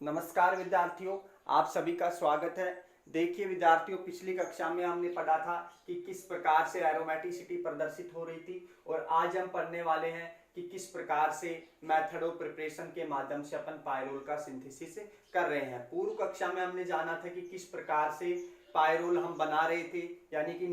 नमस्कार विद्यार्थियों, आप सभी का स्वागत है। देखिए विद्यार्थियों, पिछली कक्षा में हमने पढ़ा था कि किस प्रकार से एरोमेटिसिटी प्रदर्शित हो रही थी और आज हम पढ़ने वाले हैं कि किस प्रकार से मेथड ऑफ प्रिपरेशन के माध्यम से अपन पायरोल का सिंथेसिस कर रहे हैं। पूर्व कक्षा में हमने जाना था कि किस प्रकार से पायरोल हम बना रहे थे, यानी कि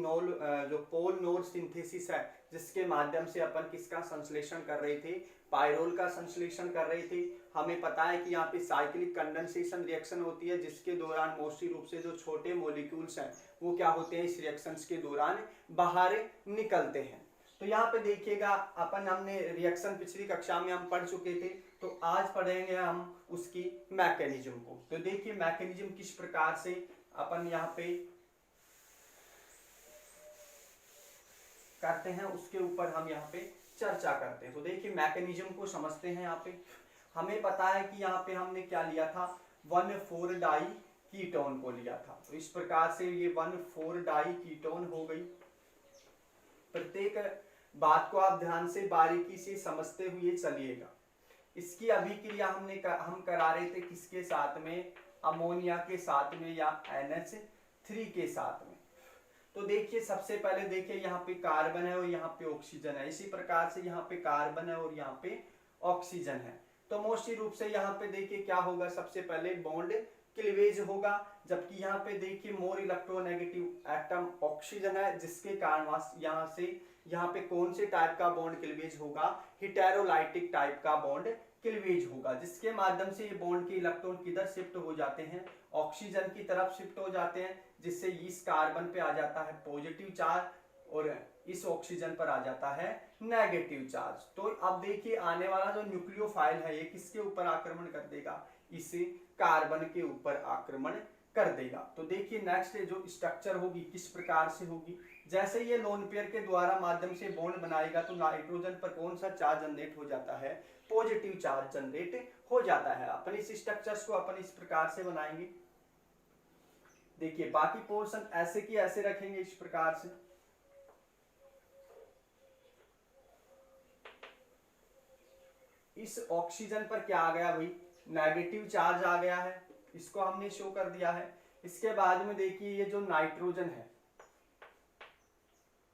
जो पोल नोड सिंथेसिस है जिसके माध्यम से अपन किसका संश्लेषण कर रहे थे, पायरोल का संश्लेषण कर रहे थे। हमें पता है कि यहाँ पे साइक्लिक कंडेंसेशन रिएक्शन होती है जिसके दौरान मोस्टली रूप से जो छोटे मॉलिक्यूल्स हैं वो क्या होते हैं, इस रिएक्शंस के दौरान बाहर निकलते हैं। तो यहाँ पे देखिएगा, हमने रिएक्शन पिछली कक्षा में हम पढ़ चुके थे, तो आज पढ़ेंगे हम उसकी मैकेनिज्म को। तो देखिए मैकेनिज्म किस प्रकार से अपन यहाँ पे करते हैं उसके ऊपर हम यहाँ पे चर्चा करते हैं। तो देखिए मैकेनिज्म को समझते हैं। यहाँ पे हमें पता है कि यहाँ पे हमने क्या लिया था, 1,4 डाई कीटोन को लिया था। तो इस प्रकार से ये 1,4 डाई कीटोन हो गई। प्रत्येक बात को आप ध्यान से बारीकी से समझते हुए चलिएगा। इसकी अभिक्रिया हम करा रहे थे किसके साथ में, अमोनिया के साथ में या NH3 के साथ में। तो देखिए सबसे पहले देखिए यहाँ पे कार्बन है और यहाँ पे ऑक्सीजन है। इसी प्रकार से यहाँ पे कार्बन है और यहाँ पे ऑक्सीजन है। तो मोस्टली रूप से यहाँ पे देखिए क्या होगा, सबसे पहले बॉन्ड क्लीवेज होगा, जबकि यहाँ पे देखिए मोर इलेक्ट्रोनेगेटिव एटम ऑक्सीजन है, जिसके कारण यहाँ पे कौन से टाइप का बॉन्ड क्लीवेज होगा, हेटेरोलाइटिक टाइप का बॉन्ड क्लीवेज होगा, जिसके माध्यम से ये बॉन्ड के इलेक्ट्रॉन किधर शिफ्ट हो जाते हैं, ऑक्सीजन की तरफ शिफ्ट हो जाते हैं, जिससे इस कार्बन पे आ जाता है पॉजिटिव चार्ज और इस ऑक्सीजन पर आ जाता है नेगेटिव चार्ज। तो अब देखिए आने वाला जो न्यूक्लियोफाइल है ये किसके ऊपर आक्रमण कर देगा, इस कार्बन के ऊपर आक्रमण कर देगा। तो देखिए नेक्स्ट जो स्ट्रक्चर होगी किस प्रकार से होगी, जैसे ये लोन पेयर के द्वारा माध्यम से बॉन्ड बनाएगा तो नाइट्रोजन पर कौन सा चार्ज जनरेट हो जाता है, पॉजिटिव चार्ज जनरेट हो जाता है। अपन इस स्ट्रक्चर्स को अपन इस प्रकार से बनाएंगे। देखिए बाकी पोर्शन ऐसे की ऐसे रखेंगे इस प्रकार से। इस ऑक्सीजन पर क्या आ गया भाई, नेगेटिव चार्ज आ गया है, इसको हमने शो कर दिया है। इसके बाद में देखिए ये जो नाइट्रोजन है,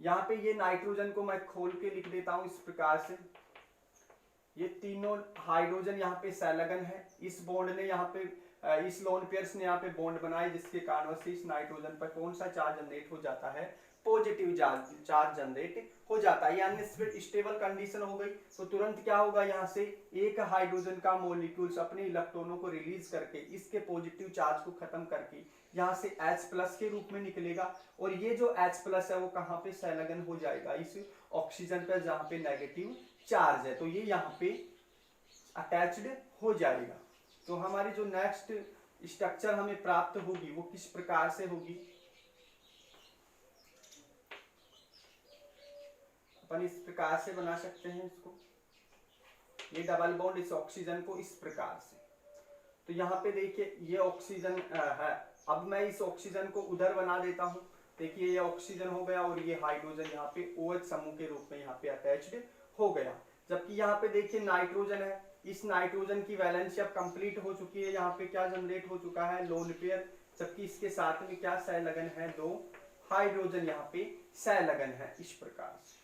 यहाँ पे ये नाइट्रोजन को मैं खोल के लिख देता हूं इस प्रकार से। ये तीनों हाइड्रोजन यहाँ पे संलग्न है, इस बॉन्ड ने यहाँ पे इस लोन पेयर्स ने यहाँ पे बॉन्ड बनाए, जिसके कारण से इस नाइट्रोजन पर कौन सा चार्ज जनरेट हो जाता है, पॉजिटिव चार्ज जनरेट हो जाता है। यानी स्टेबल कंडीशन हो गई। तो तुरंत क्या होगा, यहाँ से एक हाइड्रोजन का मॉलिक्यूल्स अपने इलेक्ट्रॉनों को रिलीज करके इसके पॉजिटिव चार्ज को खत्म करके यहाँ से H+ के रूप में निकलेगा, और ये जो H+ है वो कहाँ पे संलग्न हो जाएगा, इस ऑक्सीजन पर जहाँ पे नेगेटिव चार्ज है, तो ये यहाँ पे अटैच्ड हो जाएगा। तो हमारी जो नेक्स्ट स्ट्रक्चर हमें प्राप्त होगी वो किस प्रकार से होगी, अपन इस प्रकार से बना सकते हैं इसको। ये डबल बॉन्ड इस ऑक्सीजन को इस प्रकार से, तो यहाँ पे देखिए ये ऑक्सीजन है। अब मैं इस ऑक्सीजन को उधर बना देता हूँ। देखिए ये ऑक्सीजन हो गया और ये हाइड्रोजन यहाँ पे OH समूह के रूप में यहाँ पे अटैच्ड हो गया। जबकि यहाँ पे देखिए नाइट्रोजन है, इस नाइट्रोजन की वैलेंसी अब कंप्लीट हो चुकी है। यहाँ पे क्या जनरेट हो चुका है, लोन पेयर, जबकि इसके साथ में क्या संलग्न है, 2 हाइड्रोजन यहाँ पे संलग्न है इस प्रकार से।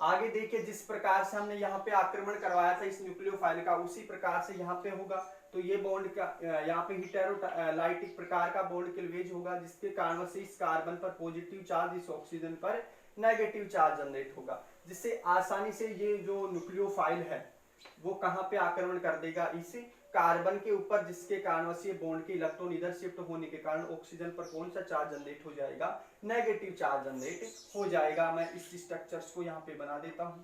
आगे देखिए जिस प्रकार से हमने यहाँ पे आक्रमण करवाया था इस न्यूक्लियोफाइल का, उसी प्रकार से यहाँ पे होगा। तो ये बॉन्ड का यहाँ पे हेटेरोलाइटिक प्रकार का बॉन्ड क्लीवेज होगा, जिसके कारण से इस कार्बन पर पॉजिटिव चार्ज, इस ऑक्सीजन पर नेगेटिव चार्ज जनरेट होगा, जिससे आसानी से ये जो न्यूक्लियोफाइल है वो कहाँ पे आक्रमण कर देगा, इस कार्बन के ऊपर, जिसके कारण से बॉन्ड के इलेक्ट्रॉन इधर शिफ्ट होने के कारण ऑक्सीजन पर कौन सा चार्ज जनरेट हो जाएगा, नेगेटिव चार्ज जनरेट हो जाएगा। मैं इस स्ट्रक्चर्स को यहाँ पे बना देता हूं।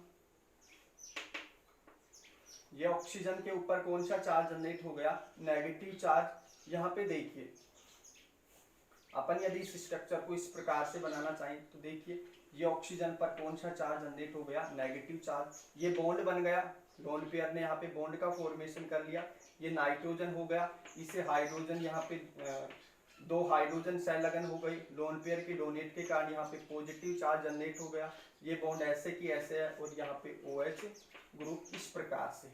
ये ऑक्सीजन के ऊपर कौन सा चार्ज जनरेट हो गया, नेगेटिव चार्ज। यहाँ पे देखिए अपन यदि इस स्ट्रक्चर को इस प्रकार से बनाना चाहें तो देखिए ये ऑक्सीजन पर कौन सा चार्ज जनरेट हो गया, नेगेटिव चार्ज। ये बॉन्ड बन गया, लोन पेयर ने यहाँ पे बॉन्ड का फॉर्मेशन कर लिया। ये नाइट्रोजन हो गया, इसे हाइड्रोजन यहाँ पे 2 हाइड्रोजन संलग्न हो गई, लोन पेयर के डोनेट के कारण यहाँ पे पॉजिटिव चार्ज जनरेट हो गया। ये बॉन्ड ऐसे की ऐसे है और यहाँ पे OH ग्रुप इस प्रकार से।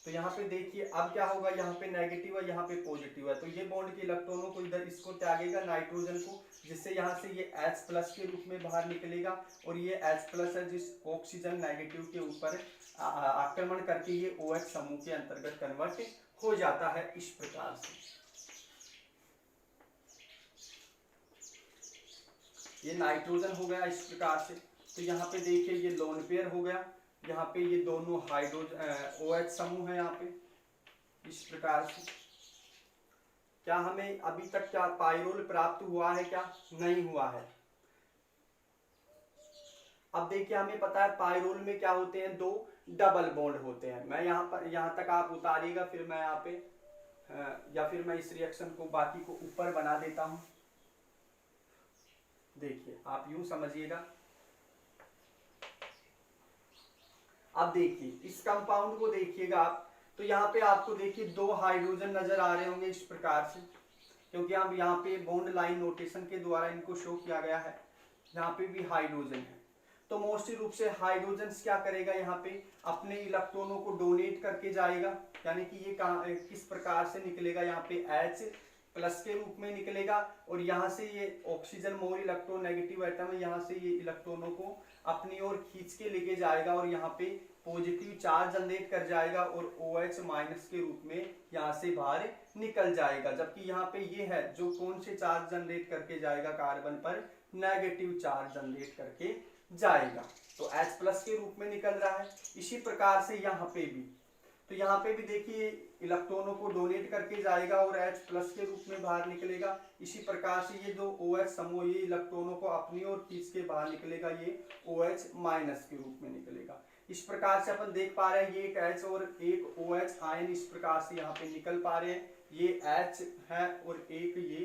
तो यहाँ पे देखिए अब क्या होगा, यहाँ पे नेगेटिव है, यहाँ पे पॉजिटिव है, तो ये बॉन्ड के इलेक्ट्रॉनों को इधर इसको त्यागेगा नाइट्रोजन को, जिससे यहाँ से ये H+ के रूप में बाहर निकलेगा, और ये H+ है जिस ऑक्सीजन नेगेटिव के ऊपर आक्रमण करके ये OH समूह के अंतर्गत कन्वर्ट हो जाता है इस प्रकार से। ये नाइट्रोजन हो गया इस प्रकार से। तो यहाँ पे देखिए ये लोन पेयर हो गया, यहाँ पे ये दोनों हाइड्रोजन OH समूह है यहाँ पे इस प्रकार से। क्या हमें अभी तक क्या पाइरोल प्राप्त हुआ है? क्या नहीं हुआ है। अब देखिए हमें पता है पाइरोल में क्या होते हैं, दो डबल बॉन्ड होते हैं। मैं यहाँ पर, यहाँ तक आप उतारिएगा, फिर मैं यहाँ पे या फिर मैं इस रिएक्शन को बाकी को ऊपर बना देता हूं। देखिए आप यूं समझिएगा। अब देखिए इस कंपाउंड को देखिएगा आप, तो यहाँ पे आपको देखिए दो हाइड्रोजन नजर आ रहे होंगे इस प्रकार से, क्योंकि हम यहाँ पे बॉन्ड लाइन नोटेशन के द्वारा इनको शो किया गया है। यहाँ पे भी हाइड्रोजन है, तो मोस्टली रूप से हाइड्रोजन क्या करेगा, यहाँ पे अपने इलेक्ट्रॉनों को डोनेट करके जाएगा, यानी कि ये किस प्रकार से निकलेगा, यहाँ पे H+ के रूप में निकलेगा, और यहाँ से ये ऑक्सीजन मोर इलेक्ट्रोनेगेटिव एटम है, यहाँ से ये इलेक्ट्रॉनों को अपनी ओर खींच के लेके जाएगा और यहाँ पे पॉजिटिव चार्ज जनरेट कर जाएगा और OH- के रूप में यहाँ से बाहर निकल जाएगा। जबकि यहाँ पे ये है जो कौन से चार्ज जनरेट करके जाएगा, कार्बन पर नेगेटिव चार्ज जनरेट करके जाएगा, तो H+ के रूप में निकल रहा है। इसी प्रकार से यहाँ पे भी, तो यहाँ पे भी देखिए इलेक्ट्रॉनों को डोनेट करके जाएगा और H+ के रूप में बाहर निकलेगा। इसी प्रकार से ये दो OH समूह ये इलेक्ट्रॉनों को अपनी ओर खींच के बाहर निकलेगा, ये OH- के रूप में निकलेगा। इस प्रकार से अपन देख पा रहे हैं ये एक H और एक OH आयन इस प्रकार से यहाँ पे निकल पा रहे हैं, ये H है और एक ये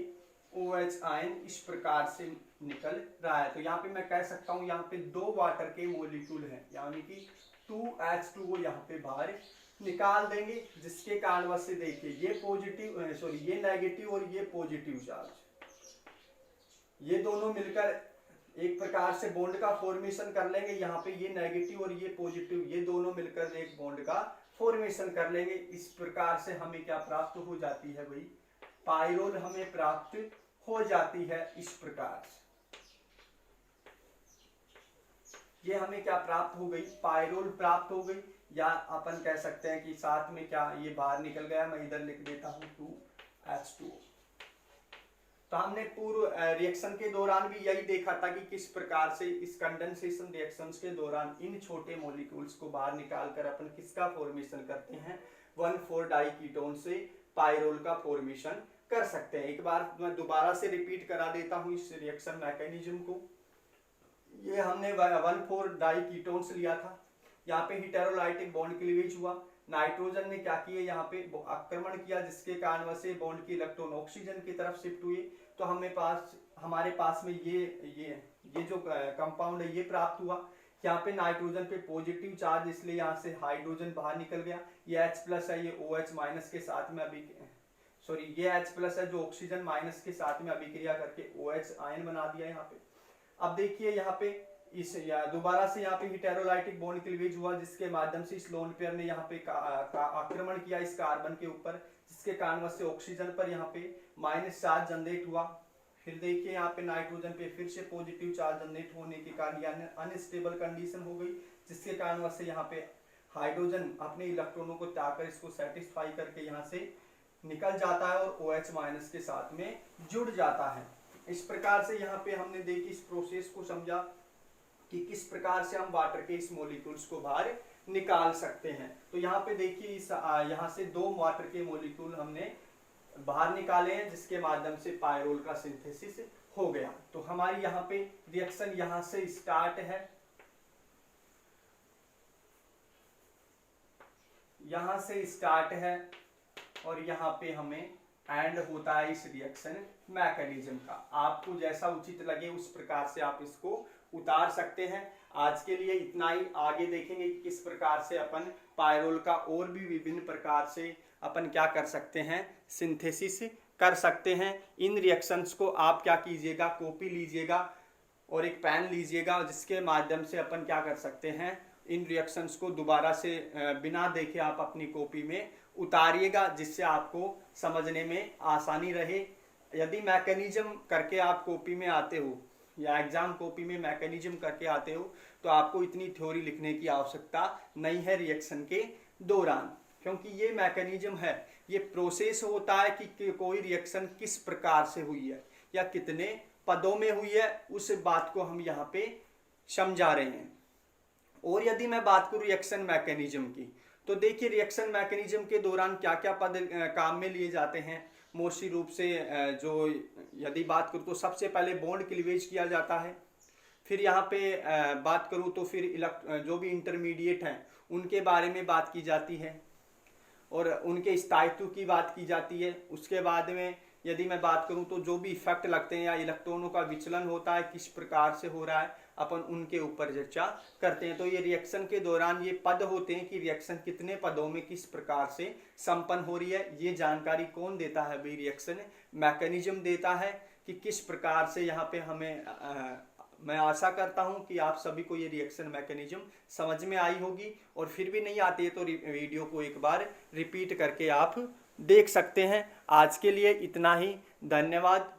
OH आयन इस प्रकार से निकल रहा है। तो यहाँ पे मैं कह सकता हूँ यहाँ पे दो वाटर के मॉलिक्यूल हैं, यानी कि 2H2O यहाँ पे बाहर निकाल देंगे, जिसके कारण से देखिए ये पॉजिटिव ये नेगेटिव और ये पॉजिटिव चार्ज, ये दोनों मिलकर एक प्रकार से बॉन्ड का फॉर्मेशन कर लेंगे। यहाँ पे ये नेगेटिव और ये पॉजिटिव, ये दोनों मिलकर एक बॉन्ड का फॉर्मेशन कर लेंगे। इस प्रकार से हमें क्या प्राप्त हो जाती है भाई, पाइरोल हमें प्राप्त हो जाती है इस प्रकार से। ये हमें क्या प्राप्त हो गई, पाइरोल प्राप्त हो गई, या अपन कह सकते हैं कि साथ में क्या ये बाहर निकल गया, मैं इधर लिख देता हूं 2H2O। तो हमने पूर्व रिएक्शन के दौरान भी यही देखा था कि किस प्रकार से इस कंडेंसेशन रिएक्शंस के दौरान इन छोटे मॉलिक्यूल्स को बाहर निकालकर अपन किसका फॉर्मेशन करते हैं, 1,4-डाई कीटोन से पाइरोल का फॉर्मेशन कर सकते हैं। एक बार मैं दोबारा से रिपीट करा देता हूं इस रिएक्शन मैकेनिज्म को। ये हमने 1,4-डाई कीटोन्स लिया था, यहाँ पे हेटेरोलाइटिक बॉन्ड क्लीवेज हुआ, नाइट्रोजन ने क्या किया, यहाँ पे आक्रमण किया, जिसके कारण से बॉन्ड के इलेक्ट्रॉन ऑक्सीजन की तरफ शिफ्ट हुए। तो हमारे पास में ये जो कंपाउंड है ये प्राप्त हुआ। यहाँ पे नाइट्रोजन पे पॉजिटिव चार्ज, इसलिए यहाँ से हाइड्रोजन बाहर निकल गया। ये H+ है, ये OH- के साथ में ये H+ है जो ऑक्सीजन माइनस के साथ में अभिक्रिया करके OH आयन बना दिया यहाँ पे। अब देखिए यहाँ पे दोबारा से यहाँ पे हेटेरोलाइटिक बॉन्ड क्लीवेज हुआ, जिसके माध्यम से इस लोन पेयर ने यहाँ पे आक्रमण किया इस कार्बन के ऊपर, जिसके कारण से ऑक्सीजन पर यहाँ पे माइनस चार्ज जनरेट हुआ। फिर देखिए यहाँ पे नाइट्रोजन पे फिर से पॉजिटिव चार्ज जनरेट होने के कारण अनस्टेबल कंडीशन हो गई, जिसके कारण से यहाँ पे हाइड्रोजन अपने इलेक्ट्रॉनों को त्यागकर इसको सेटिस्फाई करके यहाँ से निकल जाता है और OH- के साथ में जुड़ जाता है। इस प्रकार से यहाँ पे हमने देखी इस प्रोसेस को समझा कि किस प्रकार से हम वाटर के इस मॉलिक्यूल्स को बाहर निकाल सकते हैं। तो यहाँ पे देखिए यहाँ से दो वाटर के मॉलिक्यूल हमने बाहर निकाले हैं, जिसके माध्यम से पाइरोल का सिंथेसिस हो गया। तो हमारी यहाँ पे रिएक्शन यहाँ से स्टार्ट है, यहाँ से स्टार्ट है और यहाँ पे हमें एंड होता है इस रिएक्शन मैकेनिज्म का। आपको जैसा उचित लगे उस प्रकार से आप इसको उतार सकते हैं। आज के लिए इतना ही, आगे देखेंगे कि किस प्रकार से अपन पाइरोल का और भी विभिन्न प्रकार से अपन क्या कर सकते हैं, सिंथेसिस कर सकते हैं। इन रिएक्शंस को आप क्या कीजिएगा, कॉपी लीजिएगा और एक पेन लीजिएगा, जिसके माध्यम से अपन क्या कर सकते हैं, इन रिएक्शंस को दोबारा से बिना देखे आप अपनी कॉपी में उतारिएगा, जिससे आपको समझने में आसानी रहे। यदि मैकेनिज्म करके आप कॉपी में आते हो या एग्जाम कॉपी में मैकेनिज्म करके आते हो तो आपको इतनी थ्योरी लिखने की आवश्यकता नहीं है रिएक्शन के दौरान, क्योंकि ये मैकेनिज्म है, ये प्रोसेस होता है कि कोई रिएक्शन किस प्रकार से हुई है या कितने पदों में हुई है, उस बात को हम यहाँ पे समझा रहे हैं। और यदि मैं बात करूँ रिएक्शन मैकेनिज्म की, तो देखिए रिएक्शन मैकेनिज्म के दौरान क्या क्या पद काम में लिए जाते हैं। मोस्टली रूप से जो यदि बात करूँ तो सबसे पहले बॉन्ड क्लीवेज किया जाता है। फिर यहाँ पे बात करूँ तो फिर जो भी इंटरमीडिएट हैं उनके बारे में बात की जाती है और उनके स्थायित्व की बात की जाती है। उसके बाद में यदि मैं बात करूं तो जो भी इफेक्ट लगते हैं या इलेक्ट्रॉनों का विचलन होता है किस प्रकार से हो रहा है, अपन उनके ऊपर चर्चा करते हैं। तो ये रिएक्शन के दौरान ये पद होते हैं कि रिएक्शन कितने पदों में किस प्रकार से संपन्न हो रही है। ये जानकारी कौन देता है भाई? रिएक्शन मैकेनिज्म देता है कि किस प्रकार से यहाँ पे हमें मैं आशा करता हूं कि आप सभी को ये रिएक्शन मैकेनिज्म समझ में आई होगी, और फिर भी नहीं आती है तो वीडियो को एक बार रिपीट करके आप देख सकते हैं। आज के लिए इतना ही, धन्यवाद।